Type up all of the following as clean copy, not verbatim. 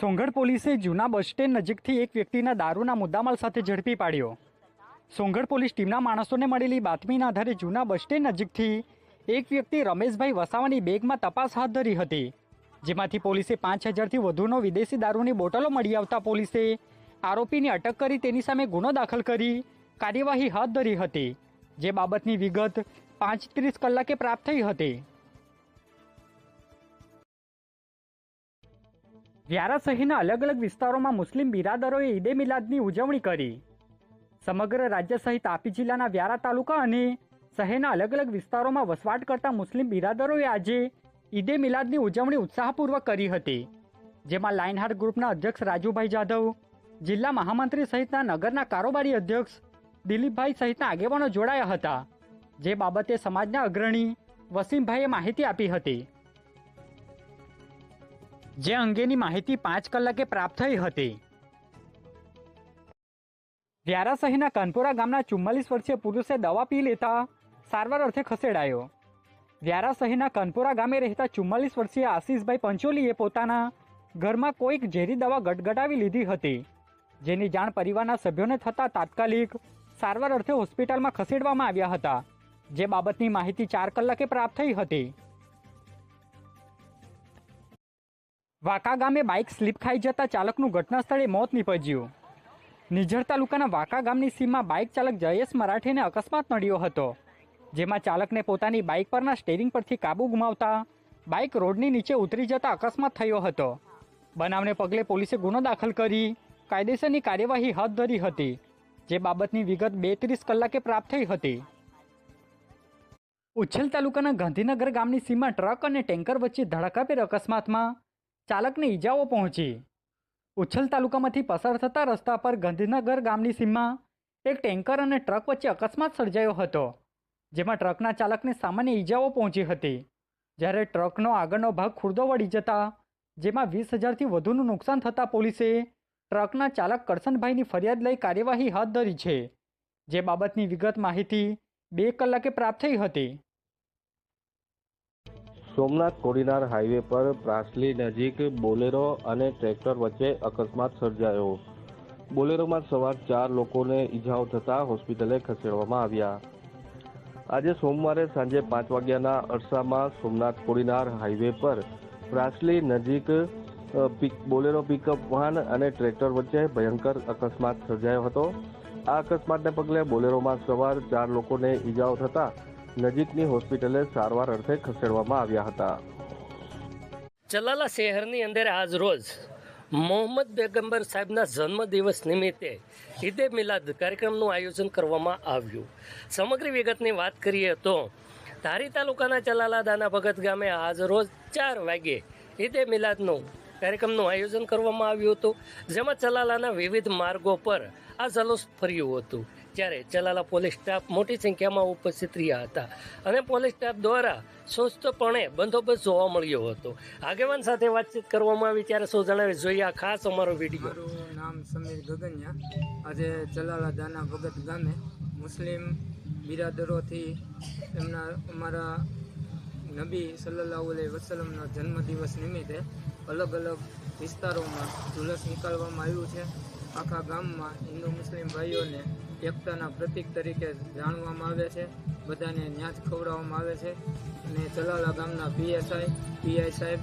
સોંગઢ પોલીસે જૂના bus stand નજીકથી એક વ્યક્તિના દારૂના મુદ્દામાલ સાથે ઝડપી પાડ્યો। સોંગઢ પોલીસ ટીમના માણસોને મળેલી બાતમીના આધારે જૂના બસ સ્ટેન્ડ નજીકથી એક વ્યક્તિ રમેશભાઈ વસાવાની બેગમાં તપાસ હાથ ધરી હતી, જેમાંથી પોલીસે 5000થી વધુનો વિદેશી દારૂની બોટલો મળી આવતા પોલીસે આરોપીની અટક કરી તેની સામે ગુનો દાખલ કરી કાર્યવાહી હાથ ધરી હતી, જે બાબતની વિગત 5:30 કલાકે પ્રાપ્ત થઈ હતી। વ્યારા શહેરના અલગ અલગ વિસ્તારોમાં મુસ્લિમ બિરાદરોએ ઈદે મિલાદની ઉજવણી કરી। સમગ્ર રાજ્ય સહિત તાપી જિલ્લાના વ્યારા તાલુકા અને શહેરના અલગ અલગ વિસ્તારોમાં વસવાટ કરતા મુસ્લિમ બિરાદરોએ આજે ઈદે મિલાદની ઉજવણી ઉત્સાહપૂર્વક કરી હતી, જેમાં લાઇનહાર્ટ ગ્રુપના અધ્યક્ષ રાજુભાઈ જાધવ, જિલ્લા મહામંત્રી સહિતના નગરના કારોબારી અધ્યક્ષ દિલીપભાઈ સહિતના આગેવાનો જોડાયા હતા, જે બાબતે સમાજના અગ્રણી વસીમભાઈએ માહિતી આપી હતી, જે અંગેની માહિતી 5 કલાકે પ્રાપ્ત થઈ હતી। વ્યારા શહેરના કાનપુરા ગામના 44 વર્ષીય પુરુષે દવા પી લેતા સારવાર અર્થે ખસેડાયો। વ્યારા શહેરના કાનપુરા ગામે રહેતા 44 વર્ષીય આશીષભાઈ પંચોલીએ પોતાના ઘરમાં કોઈક ઝેરી દવા ગટગટાવી લીધી હતી, જેની જાણ પરિવારના સભ્યોને થતાં તાત્કાલિક સારવાર અર્થે હોસ્પિટલમાં ખસેડવામાં આવ્યા હતા, જે બાબતની માહિતી 4 કલાકે પ્રાપ્ત થઈ હતી। વાંકા ગામે બાઇક સ્લીપ ખાઈ જતા ચાલકનું ઘટના સ્થળે મોત નીપજ્યું। નિઝર તાલુકાના વાંકા ગામની સીમમાં બાઇક ચાલક જયેશ મરાઠીને અકસ્માત નડ્યો હતો, જેમાં ચાલકને પોતાની બાઇક પરના સ્ટીરિંગ પરથી કાબુ ગુમાવતા બાઇક રોડની નીચે ઉતરી જતા અકસ્માત થયો હતો। બનાવને પગલે પોલીસે ગુનો દાખલ કરી કાયદેસરની કાર્યવાહી હાથ ધરી હતી, જે બાબતની વિગત 2:30 કલાકે પ્રાપ્ત થઈ હતી। ઉચ્છલ તાલુકાના ગાંધીનગર ગામની સીમમાં ટ્રક અને ટેન્કર વચ્ચે ધડાકાભેર અકસ્માતમાં ચાલકને ઈજાઓ પહોંચી। ઉચ્છલ તાલુકામાંથી પસાર થતા રસ્તા પર ગાંધીનગર ગામની સીમમાં એક ટેન્કર અને ટ્રક વચ્ચે અકસ્માત સર્જાયો હતો, જેમાં ટ્રકના ચાલકને સામાન્ય ઈજાઓ પહોંચી હતી, જ્યારે ટ્રકનો આગળનો ભાગ ખુરદો વળી જતા જેમાં 20,000થી વધુનું નુકસાન થતાં પોલીસે ટ્રકના ચાલક કરશનભાઈની ફરિયાદ લઈ કાર્યવાહી હાથ ધરી છે, જે બાબતની વિગત માહિતી 2 કલાકે પ્રાપ્ત થઈ હતી। સોમનાથ કોડીનાર હાઈવે પર પ્રાસલી નજીક બોલેરો અને ટ્રેક્ટર વચ્ચે અકસ્માત સર્જાયો। બોલેરોમાં સવાર 4 લોકોને ઈજાઓ થતાં હોસ્પિટલે ખસેડવામાં આવ્યા। આજે સોમવારે સાંજે 5 વાગ્યાના અરસામાં સોમનાથ કોડીનાર હાઈવે પર પ્રાસલી નજીક બોલેરો પિકઅપ વાહન અને ટ્રેક્ટર વચ્ચે ભયંકર અકસ્માત સર્જાયો હતો। આ અકસ્માતને પગલે બોલેરોમાં સવાર 4 લોકોને ઈજાઓ થતાં નજીકની હોસ્પિટલે સારવાર અર્થે ખસેડવામાં આવ્યા હતા। ચલાલા શહેરની અંદર આજ રોજ મોહમ્મદ પૈગંબર સાહેબના જન્મદિવસ નિમિત્તે ઈદે મિલાદ કાર્યક્રમનું આયોજન કરવામાં આવ્યું। સમગ્ર વિગતની વાત કરીએ તો ધારી તાલુકાના ચલાલા દાના ભગત ગામે આજ રોજ 4 વાગ્યે ઈદે મિલાદનું કાર્યક્રમનું આયોજન કરવામાં આવ્યું હતું, જેમાં ચલાલાના વિવિધ માર્ગો પર આ જલુસ ફર્યું હતું, જ્યારે ચલાલા પોલીસ સ્ટાફ મોટી સંખ્યામાં ઉપસ્થિત રહ્યા હતા અને પોલીસ સ્ટાફ દ્વારા સુસ્તપણે બંદોબસ્ત જોવા મળ્યો હતો। આગેવાન સાથે વાતચીત કરવામાં આવી ત્યારે શું જણાવી જોઈએ આ ખાસ અમારો વિડીયો। મારું નામ સમીર ગગનિયા। આજે ચલાલા દાના ભગત ગામે મુસ્લિમ બિરાદરોથી અમારા નબી સલ્લલ્લાહુ અલૈહિ વસલ્લમનો જન્મદિવસ નિમિત્તે અલગ અલગ વિસ્તારોમાં જુલુસ નીકાળવામાં આવ્યું છે। આખા ગામમાં હિન્દુ મુસ્લિમ ભાઈઓને એકતાના પ્રતીક તરીકે જાણવામાં આવે છે, બધાને ન્યાજ ખવડાવવામાં આવે છે અને ચલાલા ગામના પીઆઈ સાહેબ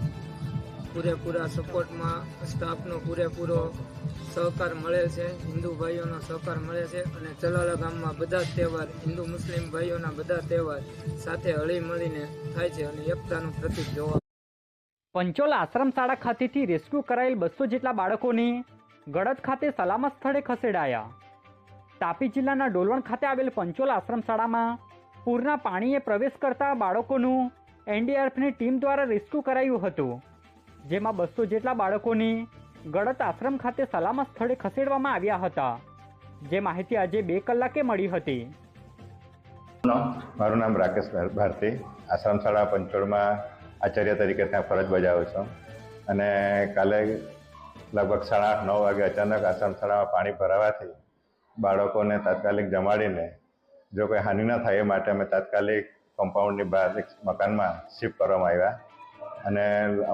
પૂરેપૂરા સપોર્ટમાં સ્ટાફનો પૂરેપૂરો સહકાર મળે છે, હિન્દુ ભાઈઓનો સહકાર મળે છે અને ચલાલા ગામમાં બધા જ તહેવાર હિન્દુ મુસ્લિમ ભાઈઓના બધા તહેવાર સાથે હળી મળીને થાય છે અને એકતાનું પ્રતીક જોવા। પંચોલ આશ્રમ શાળા ખાતેથી રેસ્ક્યુ કરાયેલ 200 જેટલા બાળકોને ગળદ ખાતે સલામત સ્થળે ખસેડાયા। તાપી જિલ્લાના ડોલવણ ખાતે આવેલ પંચોલ આશ્રમ શાળામાં પૂરના પાણીએ પ્રવેશ કરતા બાળકોનું એનડીઆરએફની ટીમ દ્વારા રેસ્ક્યુ કરાયું હતું, જેમાં 200 જેટલા બાળકોને ગળદ આશ્રમ ખાતે સલામત સ્થળે ખસેડવામાં આવ્યા હતા, જે માહિતી આજે 2 કલાકે મળી હતી। મારું નામ રાકેશ ભારતી, આશ્રમ શાળા પંચોળમાં આચાર્ય તરીકે ત્યાં ફરજ બજાવું છું અને કાલે લગભગ 8:30-9 વાગે અચાનક આશ્રમ શાળામાં પાણી ભરાવાથી બાળકોને તાત્કાલિક જમાડીને જો કોઈ હાનિ ન થાય એ માટે અમે તાત્કાલિક કમ્પાઉન્ડની બહાર એક મકાનમાં શિફ્ટ કરવામાં આવ્યા અને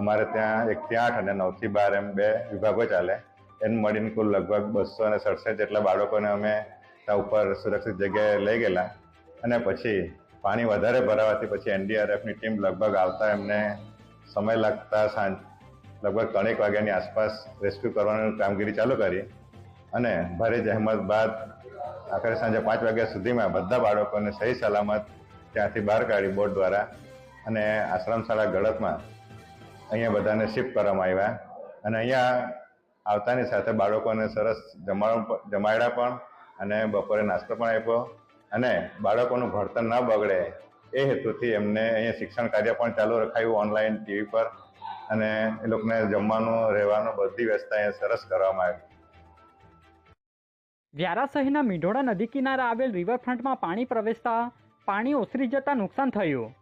અમારે ત્યાં 1 થી 8 અને 9 થી 12 એમ 2 વિભાગો ચાલે. એમ મળીને કુલ લગભગ 267 જેટલા બાળકોને અમે ત્યાં ઉપર સુરક્ષિત જગ્યાએ લઈ ગયેલા. અને પછી પાણી વધારે ભરાવાથી પછી એનડીઆરએફની ટીમ લગભગ આવતા એમને સમય લાગતા લગભગ 3 વાગ્યાની આસપાસ રેસ્ક્યુ કરવાની કામગીરી ચાલુ કરી. અને ભારે જહેમત બાદ આખરે સાંજે 5 વાગ્યા સુધીમાં બધા બાળકોને સહી સલામત ત્યાંથી બહાર કાઢી બોટ દ્વારા અને આશ્રમ શાળા ગળતમાં અહીંયા બધાને શિફ્ટ કરવામાં આવ્યા. અને અહીંયા આવતાની સાથે બાળકોને સરસ જમાડ્યા પણ અને બપોરે નાસ્તો પણ આપ્યો. અને બાળકોનું ભણતર ન બગડે એ હેતુથી એમને અહીંયા શિક્ષણ કાર્ય પણ ચાલુ રખાયું ઓનલાઈન ટીવી પર. અને એ લોકોને જમવાનું રહેવાનું બધી વ્યવસ્થા અહીંયા સરસ કરવામાં આવી. વ્યારા શહેરના મીંઢોળા નદી કિનારે આવેલ રિવરફ્રન્ટમાં પાણી પ્રવેશતા પાણી ઓસરી જતા નુકસાન થયું.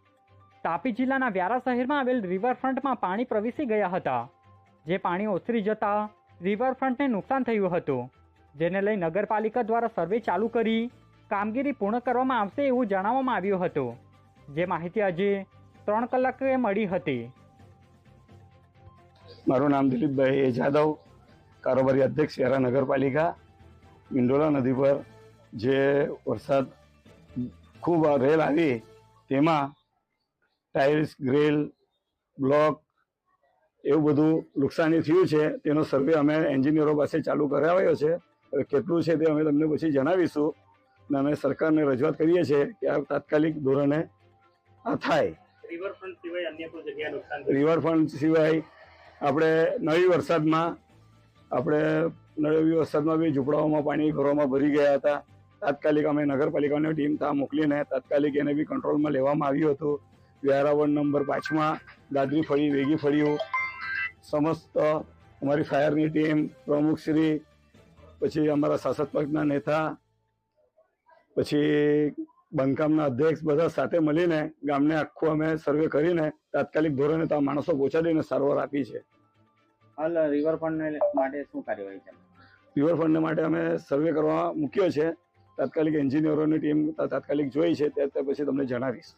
તાપી જિલ્લાના વ્યારા શહેરમાં આવેલ રિવરફ્રન્ટમાં પાણી પ્રવેશી ગયા હતા, જે પાણી ઓસરી જતા રિવરફ્રન્ટને નુકસાન થયું હતું, જેને લઈ નગરપાલિકા દ્વારા સર્વે ચાલુ કરી કામગીરી પૂર્ણ કરવામાં આવશે એવું જણાવવામાં આવ્યું હતું, જે માહિતી આજે 3 કલાકે મળી હતી. મારું નામ દિલીપભાઈ જાદવ, કારોબારી અધ્યક્ષ વ્યારા નગરપાલિકા. મીંઢોળા નદી પર જે વરસાદ ખૂબ રેલ આવી તેમાં ટાઇલ્સ, ગ્રીલ, બ્લોક એવું બધું નુકસાની થયું છે. તેનો સર્વે અમે એન્જિનિયરો પાસે ચાલુ કરાવ્યો છે. હવે કેટલું છે તે અમે તમને પછી જણાવીશું. અને અમે સરકારને રજૂઆત કરીએ છીએ કે આ તાત્કાલિક ધોરણે આ થાય. રિવરફ્રન્ટ સિવાય અન્ય કોઈ જગ્યાએ નુકસાન રિવરફ્રન્ટ સિવાય આપણે નવી વરસાદમાં બી ઝૂંપડાઓમાં પાણી ઘરોમાં ભરી ગયા હતા. તાત્કાલિક અમે નગરપાલિકાની ટીમ ત્યાં મોકલીને તાત્કાલિક એને બી કંટ્રોલમાં લેવામાં આવ્યું હતું. વ્યારા વોર્ડ નંબર 5માં દાદરી ફળી, વેગી ફળીઓ સમસ્ત અમારી ફાયરની ટીમ, પ્રમુખશ્રી, પછી અમારા શાસક પક્ષના નેતા, પછી બાંધકામના અધ્યક્ષ બધા સાથે મળીને ગામને આખું અમે સર્વે કરીને તાત્કાલિક ધોરણે ત્યાં માણસો પહોંચાડીને સારવાર આપી છે. હાલ રિવરફ્રન્ટ માટે શું કાર્યવાહી છે? રિવરફ્રન્ટ માટે અમે સર્વે કરવા મૂક્યો છે. તાત્કાલિક એન્જિનિયરોની ટીમ તાત્કાલિક જોઈ છે તે પછી તમને જણાવીશ.